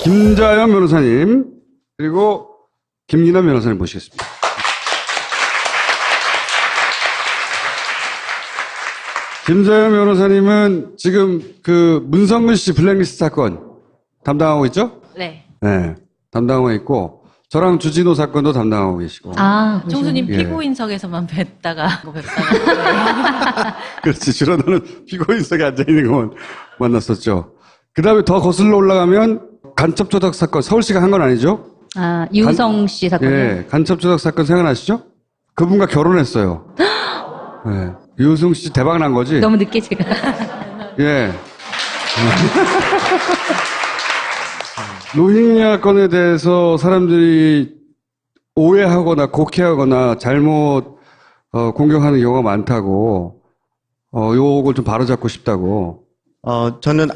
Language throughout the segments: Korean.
김자연 변호사님 그리고 김기남 변호사님 모시겠습니다. 김자연 변호사님은 지금 그 문성근 씨 블랙리스트 사건 담당하고 있죠? 네. 네, 담당하고 있고 저랑 주진호 사건도 담당하고 계시고. 아, 종수님 예. 피고인석에서만 뵙다가. 그렇지. 주로 너는 피고인석에 앉아있는 것만 만났었죠. 그 다음에 더 거슬러 올라가면 간첩조작 사건, 서울시가 한 건 아니죠? 아, 유성 씨 사건이요? 예, 간첩조작 사건 생각나시죠? 그분과 결혼했어요. 예. 유승 씨 대박 난 거지? 너무 늦게 제가. 예. 로힝야 건에 대해서 사람들이 오해하거나 곡해하거나 잘못 공격하는 경우가 많다고 요걸 좀 바로잡고 싶다고. 저는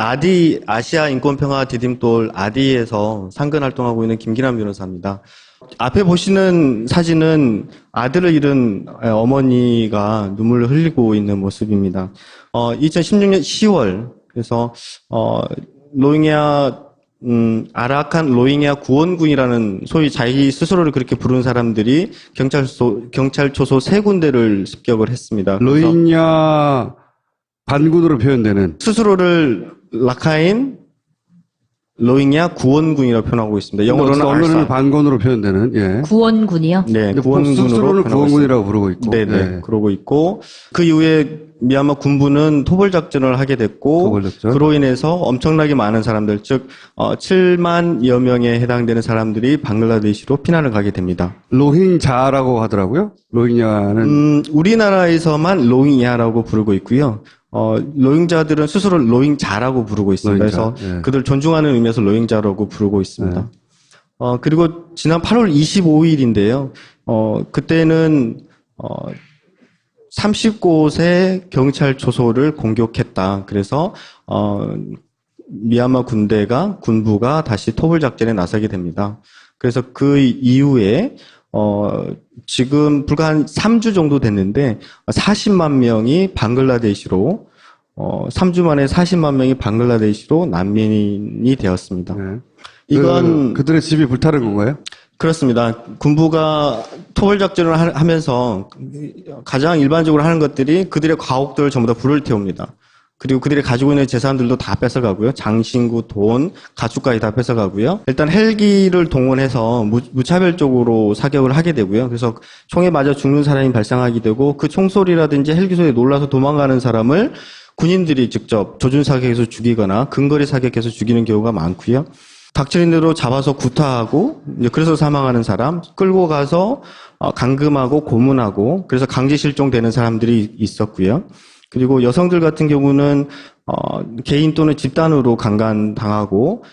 아시아 인권평화 디딤돌 아디에서 상근 활동하고 있는 김기남 변호사입니다. 앞에 보시는 사진은 아들을 잃은 어머니가 눈물을 흘리고 있는 모습입니다. 2016년 10월, 그래서, 로힝야, 아라칸 로힝야 구원군이라는 소위 자기 스스로를 그렇게 부르는 사람들이 경찰초소 3군데를 습격을 했습니다. 로힝야 반군으로 표현되는. 스스로를 라카인 로힝야 구원군이라고 표현하고 있습니다. 영어로는 언론에는 반군으로 표현되는. 예. 구원군이요? 네, 스스로를 구원군으로 구원군이라고 부르고 있고. 네네, 예. 그러고 있고, 그 이후에 미얀마 군부는 토벌작전을 하게 됐고, 토벌작전. 그로 인해서 엄청나게 많은 사람들, 즉, 7만여 명에 해당되는 사람들이 방글라데시로 피난을 가게 됩니다. 로힝자라고 하더라고요. 로힝야는. 우리나라에서만 로힝야라고 부르고 있고요. 로힝자들은 스스로 로힝자라고 부르고 있습니다. 로힝자, 그래서 예. 그들 존중하는 의미에서 로힝자라고 부르고 있습니다. 그리고 지난 8월 25일인데요. 그때는 30곳의 경찰 초소를 공격했다. 그래서 미얀마 군부가 다시 토벌 작전에 나서게 됩니다. 그래서 그 이후에 지금 불과 한 3주 정도 됐는데 40만 명이 방글라데시로 3주 만에 40만 명이 방글라데시로 난민이 되었습니다. 네. 이건 그들의 집이 불타는 건가요? 그렇습니다. 군부가 토벌 작전을 하면서 가장 일반적으로 하는 것들이 그들의 가옥들을 전부 다 불을 태웁니다. 그리고 그들이 가지고 있는 재산들도 다 뺏어가고요. 장신구, 돈, 가축까지 다 뺏어가고요. 일단 헬기를 동원해서 무차별적으로 사격을 하게 되고요. 그래서 총에 맞아 죽는 사람이 발생하게 되고 그 총소리라든지 헬기 소리에 놀라서 도망가는 사람을 군인들이 직접 조준 사격해서 죽이거나 근거리 사격해서 죽이는 경우가 많고요. 닥치는 대로 잡아서 구타하고 그래서 사망하는 사람, 끌고 가서 감금하고 고문하고 그래서 강제 실종되는 사람들이 있었고요. 그리고 여성들 같은 경우는 개인 또는 집단으로 강간당하고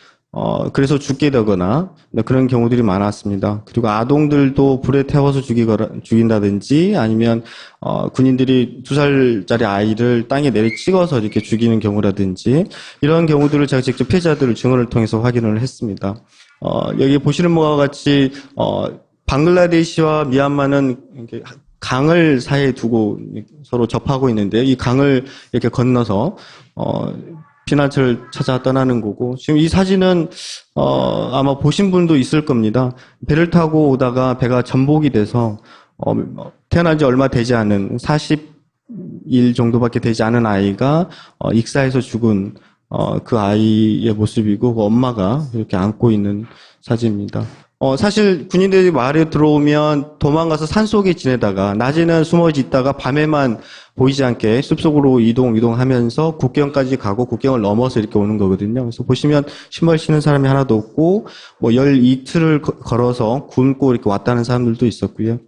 그래서 죽게 되거나 그런 경우들이 많았습니다. 그리고 아동들도 불에 태워서 죽인다든지 아니면 군인들이 2살짜리 아이를 땅에 내리 찍어서 이렇게 죽이는 경우라든지 이런 경우들을 제가 직접 피해자들을 증언을 통해서 확인을 했습니다. 여기 보시는 바와 같이 방글라데시와 미얀마는 이렇게 강을 사이에 두고 서로 접하고 있는데 이 강을 이렇게 건너서 피난처를 찾아 떠나는 거고 지금 이 사진은 아마 보신 분도 있을 겁니다. 배를 타고 오다가 배가 전복이 돼서 태어난 지 얼마 되지 않은 40일 정도밖에 되지 않은 아이가 익사해서 죽은 그 아이의 모습이고 그 엄마가 이렇게 안고 있는 사진입니다. 사실 군인들이 마을에 들어오면 도망가서 산속에 지내다가 낮에는 숨어 있다가 밤에만 보이지 않게 숲속으로 이동하면서 국경까지 가고 국경을 넘어서 이렇게 오는 거거든요. 그래서 보시면 신발 신는 사람이 하나도 없고 열 이틀을 걸어서 굶고 이렇게 왔다는 사람들도 있었고요.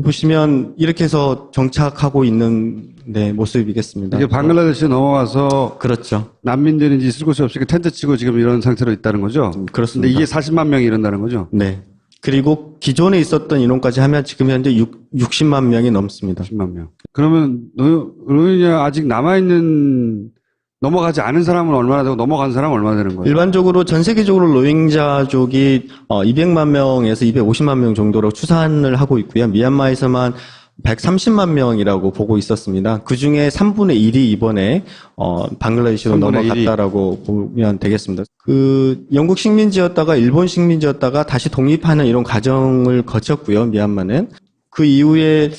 보시면 이렇게 해서 정착하고 있는 모습이겠습니다. 이게 방글라데시에 넘어가서 그렇죠. 난민들인지 있을 곳이 없이 텐트 치고 지금 이런 상태로 있다는 거죠? 그렇습니다. 근데 이게 40만 명이 이런다는 거죠? 네. 그리고 기존에 있었던 인원까지 하면 지금 현재 60만 명이 넘습니다. 10만 명. 그러면 로힝야 아직 남아있는 넘어가지 않은 사람은 얼마나 되고 넘어간 사람은 얼마나 되는 거예요? 일반적으로 전 세계적으로 로힝자족이 200만 명에서 250만 명 정도로 추산을 하고 있고요. 미얀마에서만 130만 명이라고 보고 있었습니다. 그 중에 3분의 1이 이번에 방글라데시로 3분의 1이. 넘어갔다라고 보면 되겠습니다. 그 영국 식민지였다가 일본 식민지였다가 다시 독립하는 이런 과정을 거쳤고요. 미얀마는 그 이후에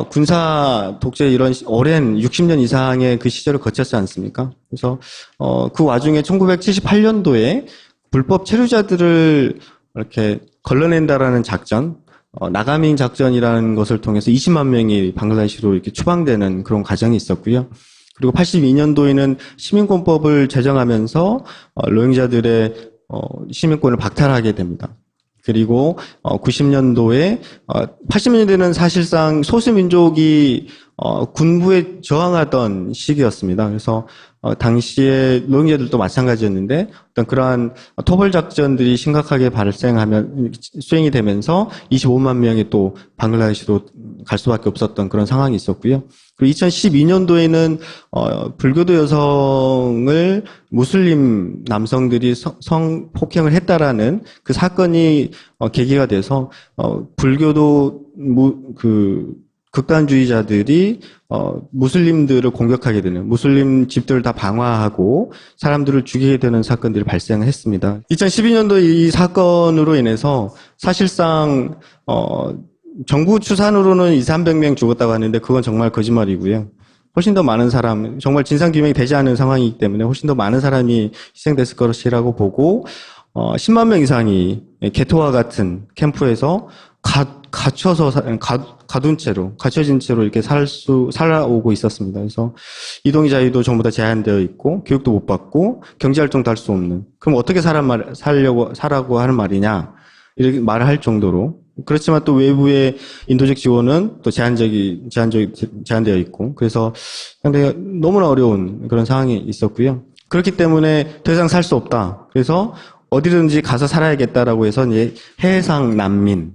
군사 독재 이런 오랜 60년 이상의 그 시절을 거쳤지 않습니까? 그래서 그 와중에 1978년도에 불법 체류자들을 이렇게 걸러낸다라는 작전, 나가민 작전이라는 것을 통해서 20만 명이 방글라데시로 이렇게 추방되는 그런 과정이 있었고요. 그리고 82년도에는 시민권법을 제정하면서 로힝자들의 시민권을 박탈하게 됩니다. 그리고 90년도에 80년대는 사실상 소수민족이 군부에 저항하던 시기였습니다. 그래서 당시에 로힝자들도 마찬가지였는데 어떤 그러한 토벌 작전들이 심각하게 수행이 되면서 25만 명이 또 방글라데시로 갈 수밖에 없었던 그런 상황이 있었고요. 그리고 2012년도에는 불교도 여성을 무슬림 남성들이 성폭행을 했다라는 그 사건이 계기가 돼서 불교도 극단주의자들이 무슬림들을 공격하게 되는, 무슬림 집들을 다 방화하고 사람들을 죽이게 되는 사건들이 발생했습니다. 2012년도 이 사건으로 인해서 사실상 정부 추산으로는 200~300명 죽었다고 하는데 그건 정말 거짓말이고요. 훨씬 더 많은 사람, 정말 진상규명이 되지 않은 상황이기 때문에 훨씬 더 많은 사람이 희생됐을 것이라고 보고 10만 명 이상이 게토와 같은 캠프에서 갇혀진 채로 이렇게 살아오고 있었습니다. 그래서 이동의 자유도 전부 다 제한되어 있고, 교육도 못 받고, 경제활동도 할 수 없는. 그럼 어떻게 살라고 하는 말이냐? 이렇게 말을 할 정도로. 그렇지만 또 외부의 인도적 지원은 또 제한되어 있고, 그래서 상당히 너무나 어려운 그런 상황이 있었고요. 그렇기 때문에 더 이상 살 수 없다. 그래서 어디든지 가서 살아야겠다라고 해서 이제 해상 난민,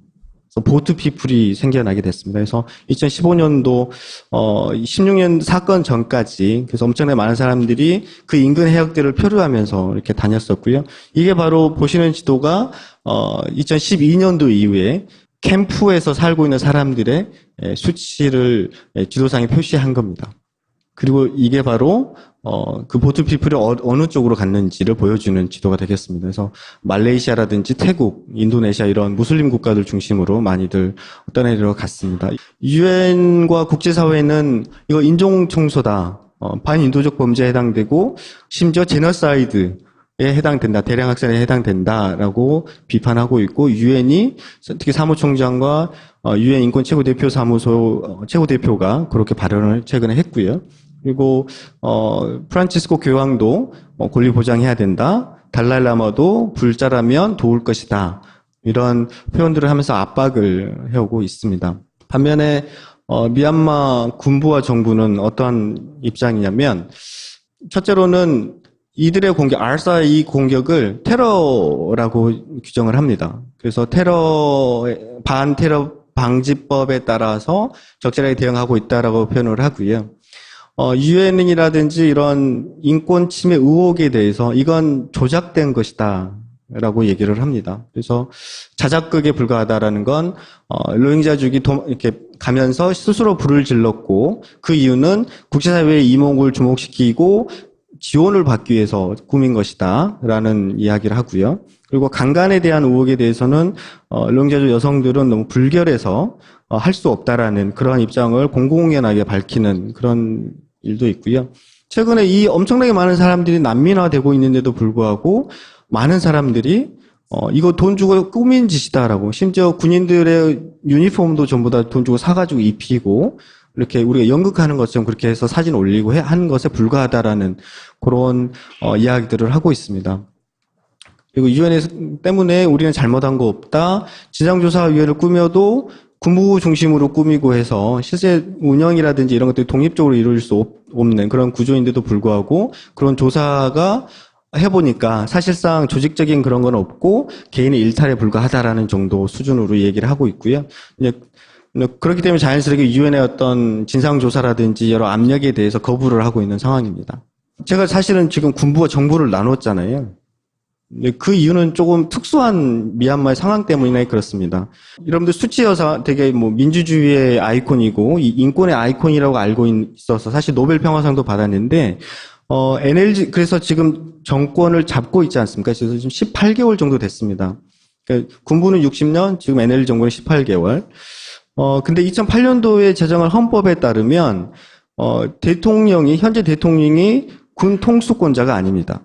보트 피플이 생겨나게 됐습니다. 그래서 2015년도 16년 사건 전까지 그래서 엄청나게 많은 사람들이 그 인근 해역들을 표류하면서 이렇게 다녔었고요. 이게 바로 보시는 지도가 2012년도 이후에 캠프에서 살고 있는 사람들의 수치를 지도상에 표시한 겁니다. 그리고 이게 바로 그 보트 피플이 어느 쪽으로 갔는지를 보여주는 지도가 되겠습니다. 그래서 말레이시아라든지 태국, 인도네시아 이런 무슬림 국가들 중심으로 많이들 떠내려 갔습니다. 유엔과 국제사회는 이거 인종청소다, 반인도적 범죄에 해당되고 심지어 제너사이드에 해당된다, 대량 학살에 해당된다라고 비판하고 있고 유엔이 특히 사무총장과 유엔 인권 최고대표 사무소 최고대표가 그렇게 발언을 최근에 했고요. 그리고 프란치스코 교황도 권리 보장해야 된다. 달라이라마도 불자라면 도울 것이다. 이런 표현들을 하면서 압박을 해오고 있습니다. 반면에 미얀마 군부와 정부는 어떠한 입장이냐면 첫째로는 이들의 공격, 알사의 이 공격을 테러라고 규정을 합니다. 그래서 반테러 방지법에 따라서 적절하게 대응하고 있다라고 표현을 하고요. 유엔이라든지 이런 인권 침해 의혹에 대해서 이건 조작된 것이다 라고 얘기를 합니다. 그래서 자작극에 불과하다라는 건 로힝자족이 이렇게 가면서 스스로 불을 질렀고 그 이유는 국제사회의 이목을 주목시키고 지원을 받기 위해서 꾸민 것이다 라는 이야기를 하고요. 그리고 강간에 대한 의혹에 대해서는 로힝자족 여성들은 너무 불결해서 할 수 없다라는 그러한 입장을 공공연하게 밝히는 그런 일도 있고요. 최근에 이 엄청나게 많은 사람들이 난민화되고 있는데도 불구하고 많은 사람들이 이거 돈 주고 꾸민 짓이다라고, 심지어 군인들의 유니폼도 전부 다 돈 주고 사가지고 입히고 이렇게 우리가 연극하는 것처럼 그렇게 해서 사진 올리고 하는 것에 불과하다라는 그런 이야기들을 하고 있습니다. 그리고 유엔 때문에 우리는 잘못한 거 없다. 진상조사위원회를 꾸며도 군부 중심으로 꾸미고 해서 실제 운영이라든지 이런 것들이 독립적으로 이루어질 수 없는 그런 구조인데도 불구하고 그런 조사가 해보니까 사실상 조직적인 그런 건 없고 개인의 일탈에 불과하다라는 정도 수준으로 얘기를 하고 있고요. 그렇기 때문에 자연스럽게 유엔의 어떤 진상조사라든지 여러 압력에 대해서 거부를 하고 있는 상황입니다. 제가 사실은 지금 군부와 정부를 나눴잖아요. 네, 그 이유는 조금 특수한 미얀마의 상황 때문에 그렇습니다. 여러분들 수치여사 되게 뭐 민주주의의 아이콘이고 이 인권의 아이콘이라고 알고 있어서 사실 노벨 평화상도 받았는데 NLG 그래서 지금 정권을 잡고 있지 않습니까? 그래서 지금 18개월 정도 됐습니다. 그러니까 군부는 60년, 지금 NLG 정권은 18개월. 근데 2008년도에 제정한 헌법에 따르면 현재 대통령이 군 통수권자가 아닙니다.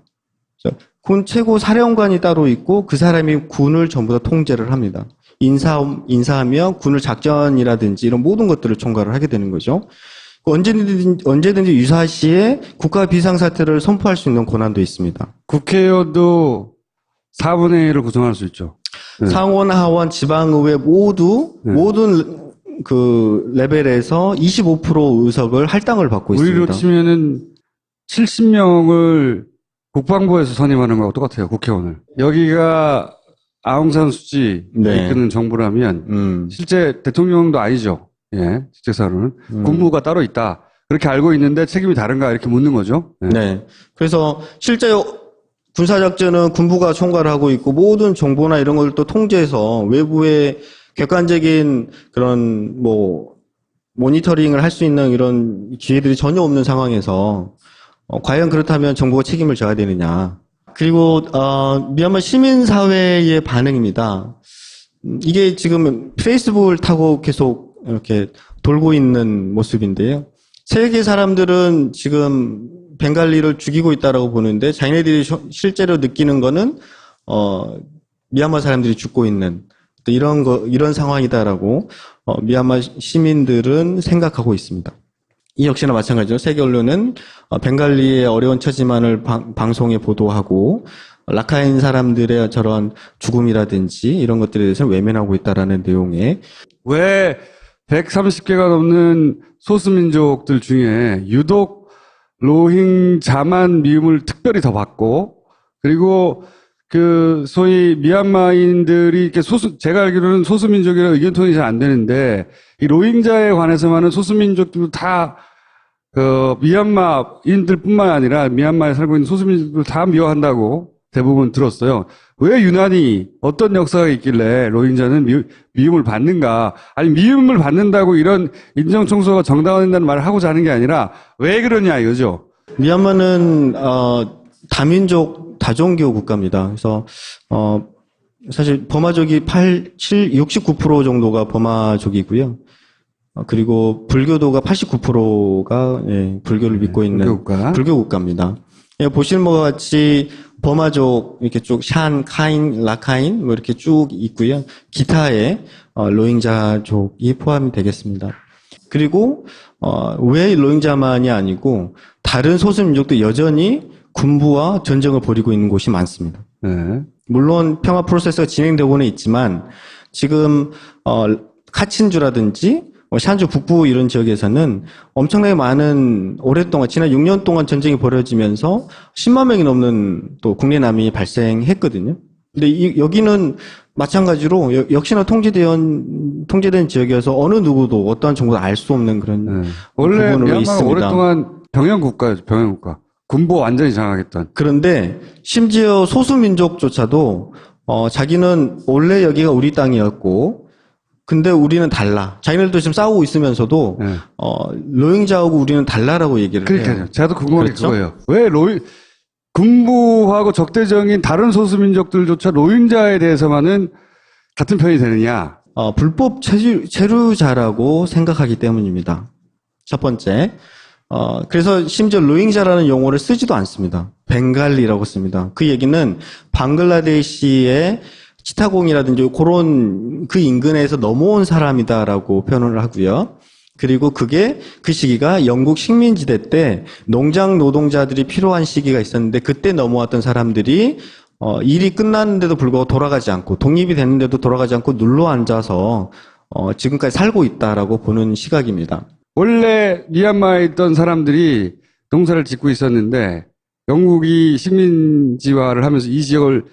군 최고 사령관이 따로 있고 그 사람이 군을 전부 다 통제를 합니다. 인사하며 군을 작전이라든지 이런 모든 것들을 총괄을 하게 되는 거죠. 언제든지 유사시에 국가 비상사태를 선포할 수 있는 권한도 있습니다. 국회의원도 4분의 1을 구성할 수 있죠. 네. 상원, 하원, 지방의회 모두 모든 그 레벨에서 25% 의석을 할당을 받고 있습니다. 우리로 치면은 70명을 국방부에서 선임하는 거하고 똑같아요. 국회의원을. 여기가 아웅산 수치 네. 이끄는 정부라면 실제 대통령도 아니죠. 예, 실제사로는 군부가 따로 있다. 그렇게 알고 있는데 책임이 다른가 이렇게 묻는 거죠. 예. 네. 그래서 실제 군사작전은 군부가 총괄하고 있고 모든 정보나 이런 걸 또 통제해서 외부의 객관적인 그런 뭐 모니터링을 할 수 있는 이런 기회들이 전혀 없는 상황에서 과연 그렇다면 정부가 책임을 져야 되느냐. 그리고 미얀마 시민사회의 반응입니다. 이게 지금 페이스북을 타고 계속 이렇게 돌고 있는 모습인데요. 세계 사람들은 지금 벵갈리를 죽이고 있다라고 보는데 자기네들이 실제로 느끼는 거는 미얀마 사람들이 죽고 있는 이런 상황이다라고 미얀마 시민들은 생각하고 있습니다. 이 역시나 마찬가지로 세계 언론은 벵갈리의 어려운 처지만을 방송에 보도하고 라카인 사람들의 저런 죽음이라든지 이런 것들에 대해서는 외면하고 있다라는 내용의 왜 130개가 넘는 소수민족들 중에 유독 로힝자만 미움을 특별히 더 받고 그리고 그 소위 미얀마인들이 이렇게 제가 알기로는 소수민족이라 의견통일이 잘 안 되는데 이 로힝자에 관해서만은 소수민족들도 다 미얀마인들뿐만 아니라 미얀마에 살고 있는 소수민족들 다 미워한다고 대부분 들었어요. 왜 유난히 어떤 역사가 있길래 로힝자는 미움을 받는가? 아니 미움을 받는다고 이런 인정청소가 정당화된다는 말을 하고자 하는 게 아니라 왜 그러냐 이거죠. 미얀마는 다민족 다종교 국가입니다. 그래서 사실 버마족이 69% 정도가 버마족이고요. 그리고 불교도가 89%가 불교를 믿고 있는 불교 국가입니다. 보시는 것과 같이 버마족 이렇게 쭉 샨, 카인, 라카인 뭐 이렇게 쭉 있고요. 기타의 로힝자족이 포함이 되겠습니다. 그리고 왜 로힝자만이 아니고 다른 소수민족도 여전히 군부와 전쟁을 벌이고 있는 곳이 많습니다. 네. 물론 평화 프로세스가 진행되고는 있지만 지금 카친주라든지 샨주 북부 이런 지역에서는 엄청나게 많은 오랫동안 지난 6년 동안 전쟁이 벌어지면서 10만 명이 넘는 또 국내 난민이 발생했거든요. 근데 여기는 마찬가지로 역시나 통제된 지역이어서 어느 누구도 어떠한 정보도 알 수 없는 그런 원래 부분으로 미얀마가 있습니다. 오랫동안 병영국가였죠. 병영국가. 군부 완전히 장악했던. 그런데 심지어 소수민족조차도 자기는 원래 여기가 우리 땅이었고 근데 우리는 달라. 자기네들도 지금 싸우고 있으면서도 로힝자하고 우리는 달라라고 얘기를 해요. 그러니까요. 제가 궁금한 게 그렇죠? 그거예요. 왜 군부하고 적대적인 다른 소수민족들조차 로힝자에 대해서만은 같은 편이 되느냐? 불법 체류자라고 생각하기 때문입니다. 첫 번째. 그래서 심지어 로힝자라는 용어를 쓰지도 않습니다. 벵갈리라고 씁니다. 그 얘기는 방글라데시의 치타공이라든지 그런 그 인근에서 넘어온 사람이다라고 표현을 하고요. 그리고 그 시기가 영국 식민지대 때 농장 노동자들이 필요한 시기가 있었는데 그때 넘어왔던 사람들이 일이 끝났는데도 불구하고 돌아가지 않고 독립이 됐는데도 돌아가지 않고 눌러 앉아서 지금까지 살고 있다라고 보는 시각입니다. 원래 미얀마에 있던 사람들이 농사를 짓고 있었는데 영국이 식민지화를 하면서 이 지역을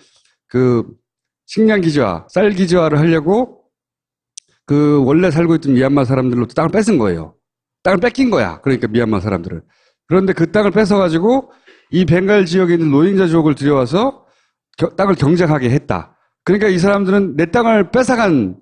식량 기지화, 쌀 기지화를 하려고 원래 살고 있던 미얀마 사람들로부터 땅을 뺏은 거예요. 땅을 뺏긴 거야. 그러니까 미얀마 사람들을. 그런데 그 땅을 뺏어가지고 이 벵갈 지역에 있는 로힝자족을 들여와서 땅을 경작하게 했다. 그러니까 이 사람들은 내 땅을 뺏어간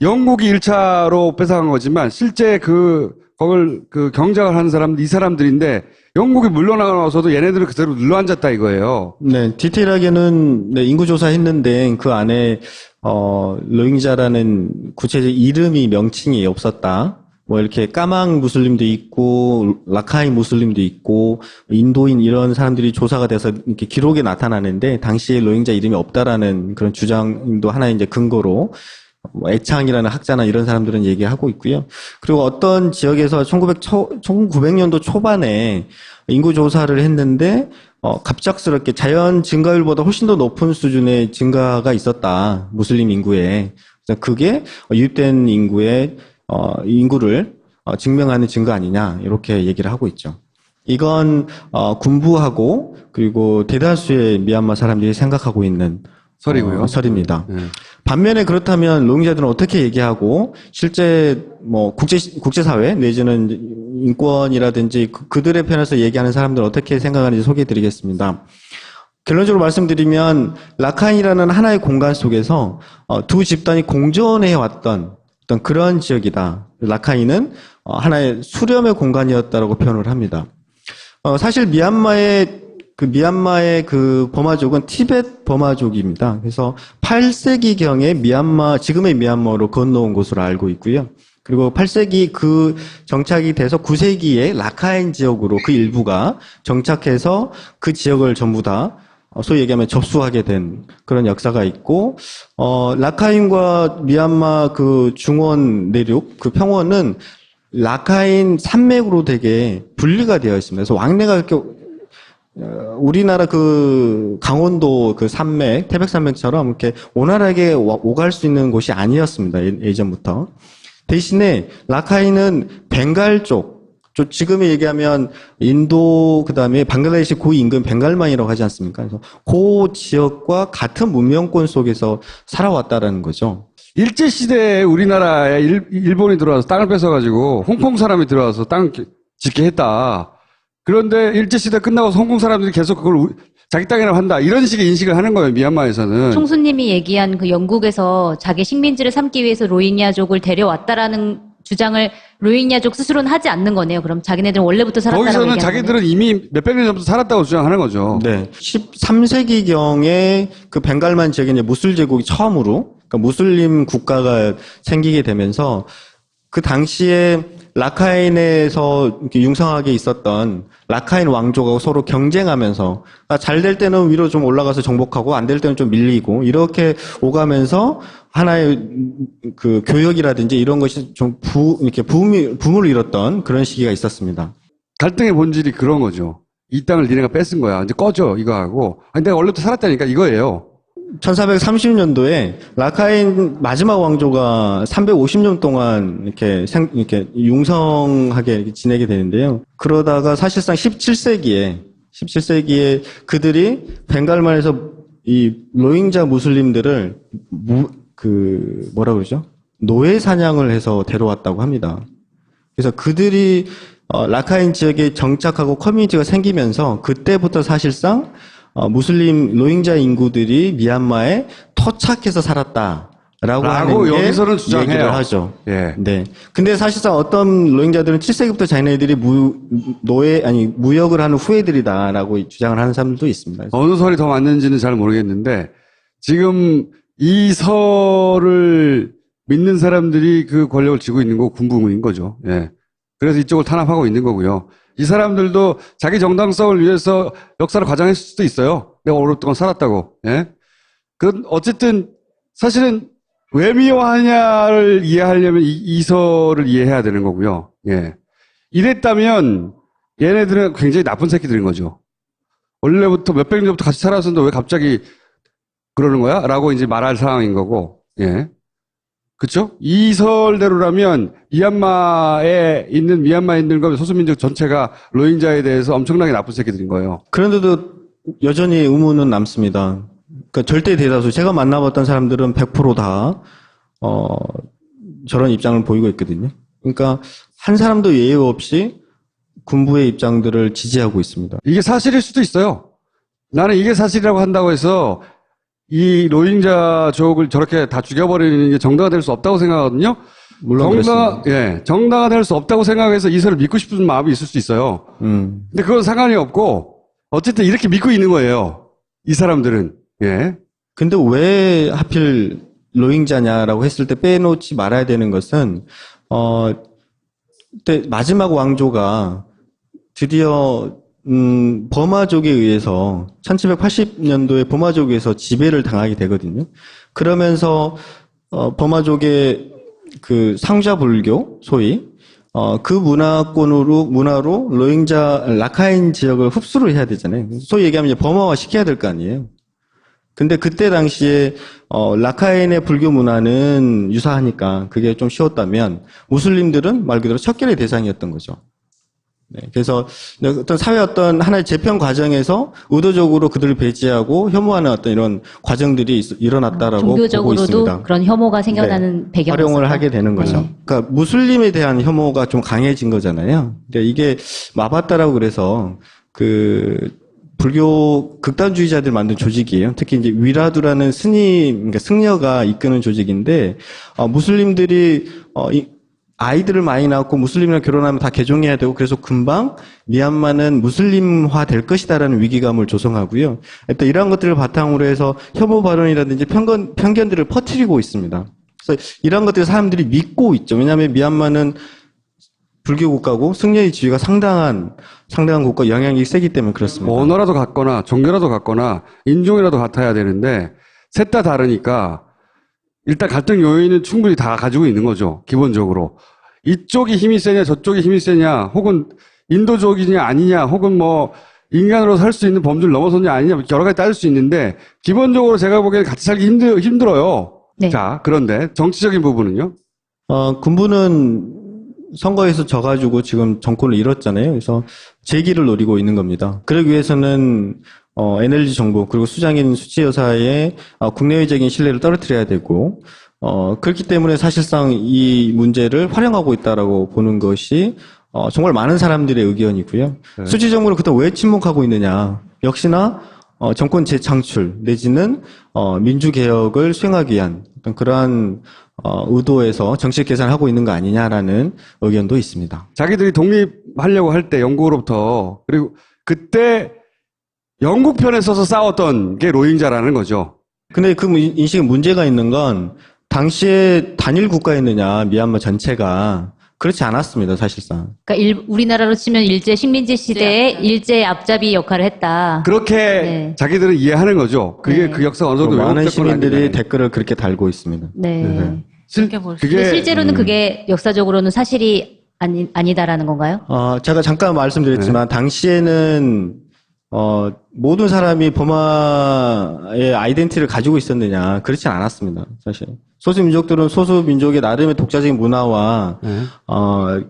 영국이 1차로 뺏어간 거지만 실제 그걸 경작을 하는 사람들 이 사람들인데 영국이 물러나가서도 얘네들은 그대로 눌러앉았다 이거예요. 네, 디테일하게는 네, 인구조사 했는데 그 안에 로힝자라는 구체적 이름이 명칭이 없었다. 뭐 이렇게 까망 무슬림도 있고 라카인 무슬림도 있고 인도인 이런 사람들이 조사가 돼서 이렇게 기록에 나타나는데 당시에 로힝자 이름이 없다라는 그런 주장도 하나의 이제 근거로 뭐 애창이라는 학자나 이런 사람들은 얘기하고 있고요. 그리고 어떤 지역에서 1900년도 초반에 인구 조사를 했는데 갑작스럽게 자연 증가율보다 훨씬 더 높은 수준의 증가가 있었다. 무슬림 인구에. 그래서 그게 유입된 인구를 증명하는 증거 아니냐 이렇게 얘기를 하고 있죠. 이건 군부하고 그리고 대다수의 미얀마 사람들이 생각하고 있는 설이고요. 설입니다. 네. 반면에 그렇다면 로힝자들은 어떻게 얘기하고 실제 뭐 국제사회 내지는 인권이라든지 그들의 편에서 얘기하는 사람들은 어떻게 생각하는지 소개해드리겠습니다. 결론적으로 말씀드리면 라카인이라는 하나의 공간 속에서 두 집단이 공존해 왔던 어떤 그런 지역이다. 라카인은 하나의 수렴의 공간이었다라고 표현을 합니다. 사실 미얀마의 그 버마족은 티베트 버마족입니다. 그래서 8세기경에 지금의 미얀마로 건너온 것으로 알고 있고요. 그리고 8세기 그 정착이 돼서 9세기에 라카인 지역으로 그 일부가 정착해서 그 지역을 전부 다 소위 얘기하면 접수하게 된 그런 역사가 있고, 라카인과 미얀마 그 중원 내륙, 그 평원은 라카인 산맥으로 되게 분리가 되어 있습니다. 그래서 왕래가 이렇게 우리나라 그 강원도 그 산맥, 태백산맥처럼 이렇게 원활하게 오갈 수 있는 곳이 아니었습니다. 예전부터. 대신에 라카인은 벵갈 쪽, 지금에 얘기하면 인도 그다음에 방글라데시 그 인근 벵갈만이라고 하지 않습니까? 그래서 그 지역과 같은 문명권 속에서 살아왔다라는 거죠. 일제시대에 우리나라에 일본이 들어와서 땅을 뺏어가지고 홍콩 사람이 들어와서 땅 짓게 했다. 그런데 일제시대 끝나고 홍콩 사람들이 계속 그걸 자기 땅이라고 한다. 이런 식의 인식을 하는 거예요, 미얀마에서는. 총수님이 얘기한 그 영국에서 자기 식민지를 삼기 위해서 로힝야족을 데려왔다라는 주장을 로힝야족 스스로는 하지 않는 거네요. 그럼 자기네들은 원래부터 살았다고 거기서는 얘기하는 자기들은 거네요. 이미 몇백 년 전부터 살았다고 주장하는 거죠. 네. 13세기경에 그 벵갈만 지역에 이제 무술 제국이 처음으로, 그러니까 무슬림 국가가 생기게 되면서 그 당시에 라카인에서 이렇게 융성하게 있었던 라카인 왕족하고 서로 경쟁하면서 잘 될 때는 위로 좀 올라가서 정복하고 안 될 때는 좀 밀리고 이렇게 오가면서 하나의 그 교역이라든지 이런 것이 좀 이렇게 붐을 이뤘던 그런 시기가 있었습니다. 갈등의 본질이 그런 거죠. 이 땅을 니네가 뺏은 거야. 이제 꺼져 이거 하고. 아니 내가 원래부터 살았다니까 이거예요. 1430년도에 라카인 마지막 왕조가 350년 동안 이렇게 융성하게 이렇게 지내게 되는데요. 그러다가 사실상 17세기에 그들이 벵갈만에서 이 로힝자 무슬림들을 뭐라 그러죠? 노예 사냥을 해서 데려왔다고 합니다. 그래서 그들이 라카인 지역에 정착하고 커뮤니티가 생기면서 그때부터 사실상 무슬림 로힝자 인구들이 미얀마에 토착해서 살았다라고 하는 게 여기서는 주장해요. 얘기를 하죠. 예. 네. 근데 사실상 어떤 로힝자들은 7세기부터 자기네들이 무역을 하는 후예들이다라고 주장을 하는 사람들도 있습니다. 어느 설이 더 맞는지는 잘 모르겠는데 지금 이 설을 믿는 사람들이 그 권력을 쥐고 있는 거 군부인 거죠. 예. 그래서 이쪽을 탄압하고 있는 거고요. 이 사람들도 자기 정당성을 위해서 역사를 과장했을 수도 있어요. 내가 오랫동안 살았다고. 예. 어쨌든 사실은 왜 미워하냐를 이해하려면 이 설을 이해해야 되는 거고요. 예. 이랬다면 얘네들은 굉장히 나쁜 새끼들인 거죠. 원래부터 몇백 년 전부터 같이 살았었는데 왜 갑자기 그러는 거야? 라고 이제 말할 상황인 거고. 예. 그쵸? 이 설대로라면 미얀마에 있는 것 소수민족 전체가 로힝자에 대해서 엄청나게 나쁜 새끼들인 거예요. 그런데도 여전히 의문은 남습니다. 그러니까 절대 대다수 제가 만나봤던 사람들은 100%다 저런 입장을 보이고 있거든요. 그러니까 한 사람도 예외 없이 군부의 입장들을 지지하고 있습니다. 이게 사실일 수도 있어요. 나는 이게 사실이라고 한다고 해서 이 로힝자족을 저렇게 다 죽여버리는 게 정당화 될 수 없다고 생각하거든요. 물론 그렇습니다. 정당화 될 수 없다고 생각해서 이설을 믿고 싶은 마음이 있을 수 있어요. 근데 그건 상관이 없고, 어쨌든 이렇게 믿고 있는 거예요. 이 사람들은. 예. 근데 왜 하필 로힝자냐라고 했을 때 빼놓지 말아야 되는 것은, 그때 마지막 왕조가 드디어, 버마족에 의해서, 1780년도에 버마족에 의해서 지배를 당하게 되거든요. 그러면서, 버마족의 그 상좌 불교, 소위, 그 문화로 라카인 지역을 흡수를 해야 되잖아요. 소위 얘기하면 이제 버마화 시켜야 될 거 아니에요. 근데 그때 당시에 라카인의 불교 문화는 유사하니까 그게 좀 쉬웠다면 무슬림들은 말 그대로 척결의 대상이었던 거죠. 네, 그래서 어떤 사회 어떤 하나의 재편 과정에서 의도적으로 그들을 배제하고 혐오하는 어떤 이런 과정들이 일어났다라고 보고 종교적으로도 있습니다. 그런 혐오가 생겨나는 배경이 활용을 있었다. 하게 되는 거죠. 네. 그러니까 무슬림에 대한 혐오가 좀 강해진 거잖아요. 근데 이게 마바타라고 그래서 그 불교 극단주의자들 만든 조직이에요. 특히 이제 위라두라는 스님, 그러니까 승려가 이끄는 조직인데 무슬림들이 아이들을 많이 낳고 무슬림이랑 결혼하면 다 개종해야 되고 그래서 금방 미얀마는 무슬림화 될 것이다라는 위기감을 조성하고요. 또 이러한 것들을 바탕으로 해서 혐오 발언이라든지 편견들을 퍼뜨리고 있습니다. 그래서 이러한 것들을 사람들이 믿고 있죠. 왜냐하면 미얀마는 불교 국가고 승려의 지위가 상당한 국가 영향력이 세기 때문에 그렇습니다. 언어라도 같거나 종교라도 같거나 인종이라도 같아야 되는데 셋 다 다르니까 일단 갈등 요인은 충분히 다 가지고 있는 거죠. 기본적으로. 이쪽이 힘이 세냐 저쪽이 힘이 세냐 혹은 인도족이냐 아니냐 혹은 뭐 인간으로 살 수 있는 범주를 넘어섰냐 아니냐 여러 가지 따질 수 있는데 기본적으로 제가 보기에는 같이 살기 힘들어요. 네. 자, 그런데 정치적인 부분은요? 군부는 선거에서 져가지고 지금 정권을 잃었잖아요. 그래서 재기를 노리고 있는 겁니다. 그러기 위해서는 NLG 정부 그리고 수장인 수치 여사의 국내외적인 신뢰를 떨어뜨려야 되고 그렇기 때문에 사실상 이 문제를 활용하고 있다라고 보는 것이 정말 많은 사람들의 의견이고요. 네. 수치 정부는 그동안 왜 침묵하고 있느냐? 역시나 정권 재창출 내지는 민주개혁을 수행하기 위한 어떤 그러한 의도에서 정책 계산하고 있는 거 아니냐라는 의견도 있습니다. 자기들이 독립하려고 할 때 영국으로부터 그리고 그때 영국 편에 서서 싸웠던 게 로힝자라는 거죠. 근데 그 인식에 문제가 있는 건 당시에 단일 국가였느냐 미얀마 전체가 그렇지 않았습니다. 사실상. 그러니까 우리나라로 치면 일제 식민지 시대에 일제 앞잡이 역할을 했다. 그렇게 네. 자기들은 이해하는 거죠. 그게 네. 그 역사가 어느 정도 많은 왜곡됐건 시민들이 아니면. 댓글을 그렇게 달고 있습니다. 네. 네. 근데 그게 실제로는 그게 역사적으로는 사실이 아니다라는 건가요? 제가 잠깐 말씀드렸지만 당시에는 모든 사람이 버마의 아이덴티티를 가지고 있었느냐 그렇진 않았습니다. 사실 소수민족들은 소수민족의 나름의 독자적인 문화와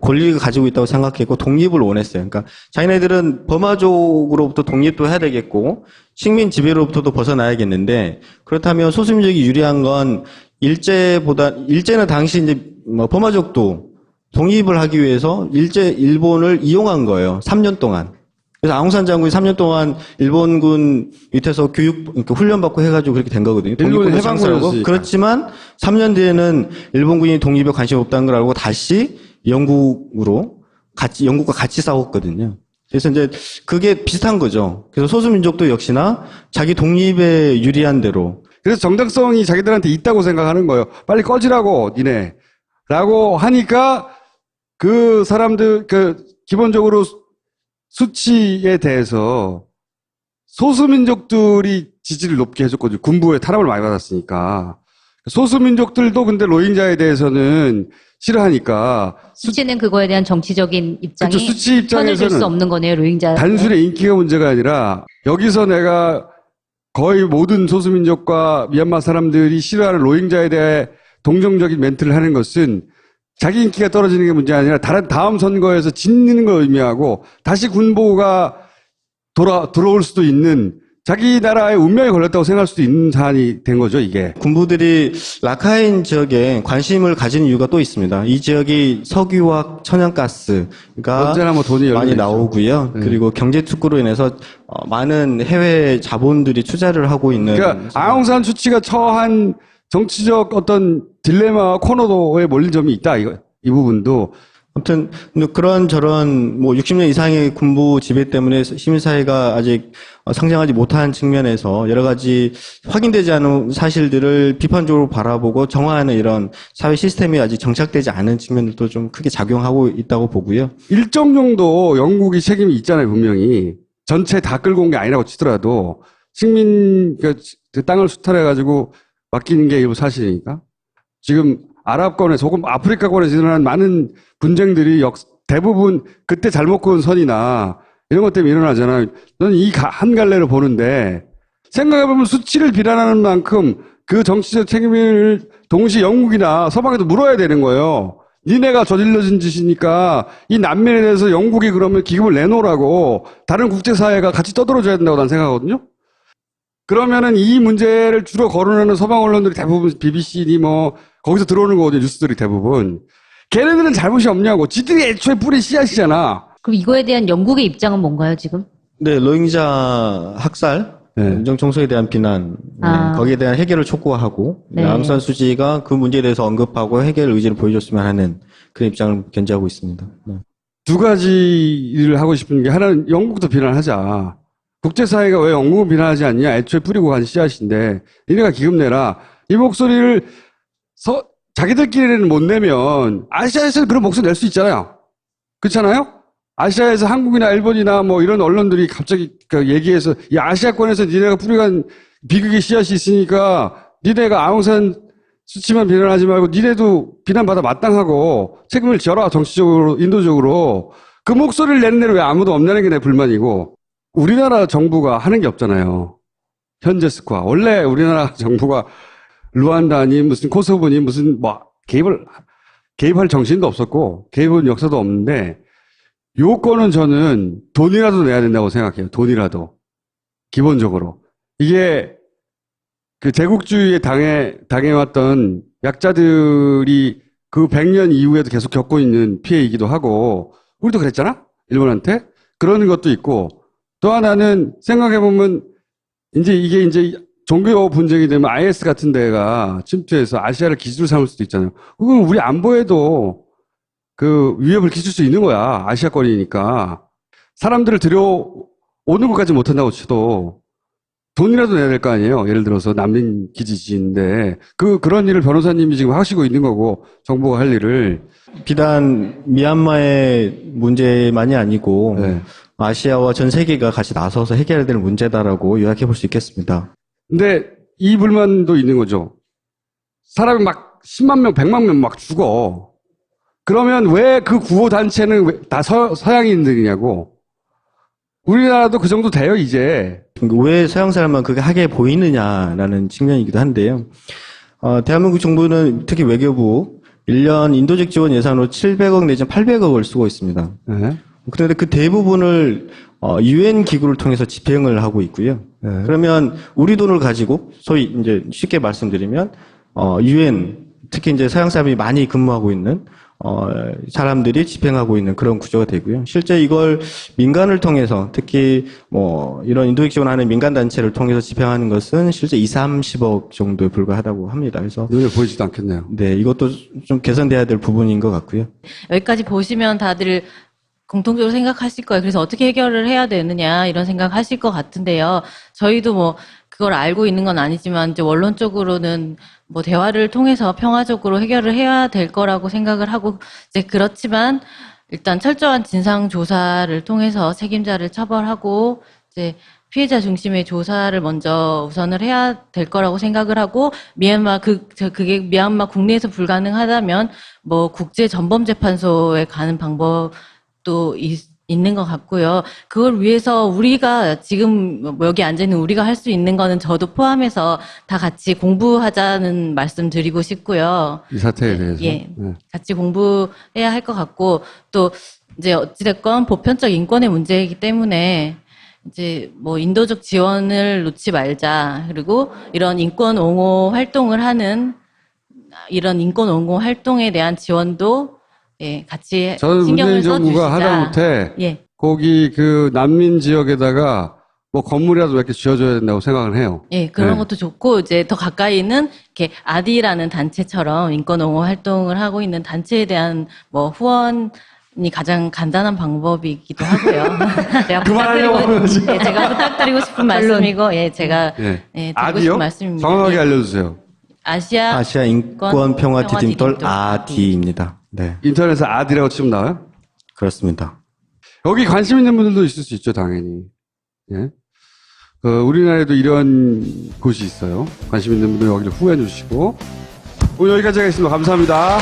권리를 가지고 있다고 생각했고 독립을 원했어요. 그러니까 자기네들은 버마족으로부터 독립도 해야 되겠고 식민 지배로부터도 벗어나야겠는데 그렇다면 소수민족이 유리한 건 일제는 당시 이제 버마족도 독립을 하기 위해서 일본을 이용한 거예요. 3년 동안. 그래서 아웅산 장군이 3년 동안 일본군 밑에서 그러니까 훈련받고 해가지고 그렇게 된 거거든요. 일본은 해방군이었으니까. 그렇지만 3년 뒤에는 일본군이 독립에 관심이 없다는 걸 알고 다시 영국과 같이 싸웠거든요. 그래서 이제 그게 비슷한 거죠. 그래서 소수민족도 역시나 자기 독립에 유리한 대로. 그래서 정당성이 자기들한테 있다고 생각하는 거예요. 빨리 꺼지라고 니네. 라고 하니까 그 사람들 기본적으로 수치에 대해서 소수민족들이 지지를 높게 해줬거든요. 군부의 탄압을 많이 받았으니까. 소수민족들도 근데 로힝자에 대해서는 싫어하니까. 수치는 그거에 대한 정치적인 입장이 그렇죠. 수치 편을 들 수 입장에서는 없는 거네요. 로힝자. 단순히 인기가 문제가 아니라 여기서 내가 거의 모든 소수민족과 미얀마 사람들이 싫어하는 로힝자에 대해 동정적인 멘트를 하는 것은 자기 인기가 떨어지는 게 문제가 아니라 다음 선거에서 짓는 걸 의미하고 다시 군부가 들어올 수도 있는 자기 나라의 운명이 걸렸다고 생각할 수도 있는 사안이 된 거죠, 이게. 군부들이 라카인 지역에 관심을 가진 이유가 또 있습니다. 이 지역이 석유와 천연가스가 언제나 뭐 돈이 열려 많이 있죠. 나오고요. 네. 그리고 경제 특구로 인해서 많은 해외 자본들이 투자를 하고 있는. 그러니까 아웅산 수치가 처한 정치적 어떤 딜레마 코너도에 몰린 점이 있다, 이 부분도. 아무튼 그런 저런 뭐 60년 이상의 군부 지배 때문에 시민사회가 아직 성장하지 못한 측면에서 여러 가지 확인되지 않은 사실들을 비판적으로 바라보고 정화하는 이런 사회 시스템이 아직 정착되지 않은 측면들도 좀 크게 작용하고 있다고 보고요. 일정 정도 영국이 책임이 있잖아요, 분명히. 전체 다 끌고 온 게 아니라고 치더라도 식민 그 땅을 수탈해가지고 맡기는 게 일부 사실이니까. 지금 아랍권에서 혹은 아프리카권에서 일어난 많은 분쟁들이 대부분 그때 잘못 그은 선이나 이런 것 때문에 일어나잖아요. 저는 이 한 갈래로 보는데 생각해보면 수치를 비난하는 만큼 그 정치적 책임을 동시에 영국이나 서방에도 물어야 되는 거예요. 니네가 저질러진 짓이니까 이 난민에 대해서 영국이 그러면 기금을 내놓으라고 다른 국제사회가 같이 떠들어줘야 된다고 난 생각하거든요. 그러면은 이 문제를 주로 거론하는 서방 언론들이 대부분 BBC니 뭐 거기서 들어오는 거거든요. 뉴스들이 대부분. 걔네들은 잘못이 없냐고. 지들이 애초에 뿌리 씨앗이잖아. 그럼 이거에 대한 영국의 입장은 뭔가요, 지금? 네, 로힝자 학살, 네. 인종 청소에 대한 비난, 아. 거기에 대한 해결을 촉구하고 네. 아웅산 수지가 그 문제에 대해서 언급하고 해결 의지를 보여줬으면 하는 그런 입장을 견지하고 있습니다. 네. 두 가지 일을 하고 싶은 게 하나는 영국도 비난하자. 국제사회가 왜 영국을 비난하지 않냐. 애초에 뿌리고 간 씨앗인데 니네가 기금 내라. 이 목소리를 자기들끼리는 못 내면 아시아에서는 그런 목소리 낼 수 있잖아요. 그렇잖아요? 아시아에서 한국이나 일본이나 뭐 이런 언론들이 갑자기 얘기해서 이 아시아권에서 니네가 뿌리간 비극의 씨앗이 있으니까 니네가 아웅산 수치만 비난하지 말고 니네도 비난받아 마땅하고 책임을 져라. 정치적으로 인도적으로. 그 목소리를 내는 데는 왜 아무도 없냐는 게 내 불만이고 우리나라 정부가 하는 게 없잖아요. 현재 스코어. 원래 우리나라 정부가 루안다니 무슨 코소보니 무슨 뭐 개입할 정신도 없었고 개입은 역사도 없는데 요건은 저는 돈이라도 내야 된다고 생각해요. 돈이라도. 기본적으로. 이게 그 제국주의에 당해왔던 약자들이 그 100년 이후에도 계속 겪고 있는 피해이기도 하고 우리도 그랬잖아? 일본한테? 그런 것도 있고 또 하나는 생각해보면 이게 종교 분쟁이 되면 IS 같은 데가 침투해서 아시아를 기지로 삼을 수도 있잖아요. 그건 우리 안보에도 그 위협을 끼칠 수 있는 거야. 아시아권이니까. 사람들을 들여오는 것까지 못한다고 쳐도 돈이라도 내야 될 거 아니에요. 예를 들어서 난민 기지지인데 그런 일을 변호사님이 지금 하시고 있는 거고 정부가 할 일을. 비단 미얀마의 문제만이 아니고 네. 아시아와 전 세계가 같이 나서서 해결해야 될 문제다라고 요약해 볼 수 있겠습니다. 근데 이 불만도 있는 거죠. 사람이 막 10만 명, 100만 명 막 죽어. 그러면 왜 그 구호단체는 다 서양인들이냐고. 우리나라도 그 정도 돼요, 이제. 왜 서양 사람만 그게 하게 보이느냐라는 측면이기도 한데요. 대한민국 정부는 특히 외교부 1년 인도적 지원 예산으로 700억 내지 800억을 쓰고 있습니다. 네. 그런데 그 대부분을 UN 기구를 통해서 집행을 하고 있고요. 네. 그러면 우리 돈을 가지고 소위 이제 쉽게 말씀드리면 UN 특히 이제 서양 사람이 많이 근무하고 있는 사람들이 집행하고 있는 그런 구조가 되고요. 실제 이걸 민간을 통해서 특히 뭐 이런 인도적 지원하는 민간 단체를 통해서 집행하는 것은 실제 2~30억 정도에 불과하다고 합니다. 그래서 눈에 보이지도 않겠네요. 네, 이것도 좀 개선돼야 될 부분인 것 같고요. 여기까지 보시면 다들 공통적으로 생각하실 거예요. 그래서 어떻게 해결을 해야 되느냐 이런 생각하실 것 같은데요. 저희도 뭐 그걸 알고 있는 건 아니지만 이제 원론적으로는 뭐 대화를 통해서 평화적으로 해결을 해야 될 거라고 생각을 하고 이제 그렇지만 일단 철저한 진상 조사를 통해서 책임자를 처벌하고 이제 피해자 중심의 조사를 먼저 우선을 해야 될 거라고 생각을 하고 그게 미얀마 국내에서 불가능하다면 뭐 국제 전범재판소에 가는 방법도 있는 것 같고요. 그걸 위해서 우리가 지금 뭐 여기 앉아있는 우리가 할 수 있는 거는 저도 포함해서 다 같이 공부하자는 말씀 드리고 싶고요. 이 사태에 대해서. 예. 네. 같이 공부해야 할 것 같고 또 이제 어찌됐건 보편적 인권의 문제이기 때문에 이제 뭐 인도적 지원을 놓지 말자. 그리고 이런 인권 옹호 활동을 하는 이런 인권 옹호 활동에 대한 지원도 예, 같이 저는 신경을 문재인 정부가 써주시자. 하다못해 예, 거기 그 난민 지역에다가 뭐 건물이라도 몇 개 지어줘야 된다고 생각을 해요. 예, 그런 네. 것도 좋고 이제 더 가까이는 이렇게 아디라는 단체처럼 인권 옹호 활동을 하고 있는 단체에 대한 뭐 후원이 가장 간단한 방법이기도 하고요. 제가 그만하려고 하는 거지. 예, 제가 부탁드리고 싶은 말씀이고, 예, 제가 예. 예, 드리고 아디요? 싶은 말씀입니다. 정확하게 예. 알려주세요. 아시아 인권 평화 디딤돌 디딤돌 AD입니다. 네, 인터넷에 아디라고 치면 나와요? 그렇습니다. 여기 관심 있는 분들도 있을 수 있죠, 당연히. 예. 우리나라에도 이런 곳이 있어요. 관심 있는 분들 여기를 후원해 주시고. 오늘 여기까지 하겠습니다. 감사합니다.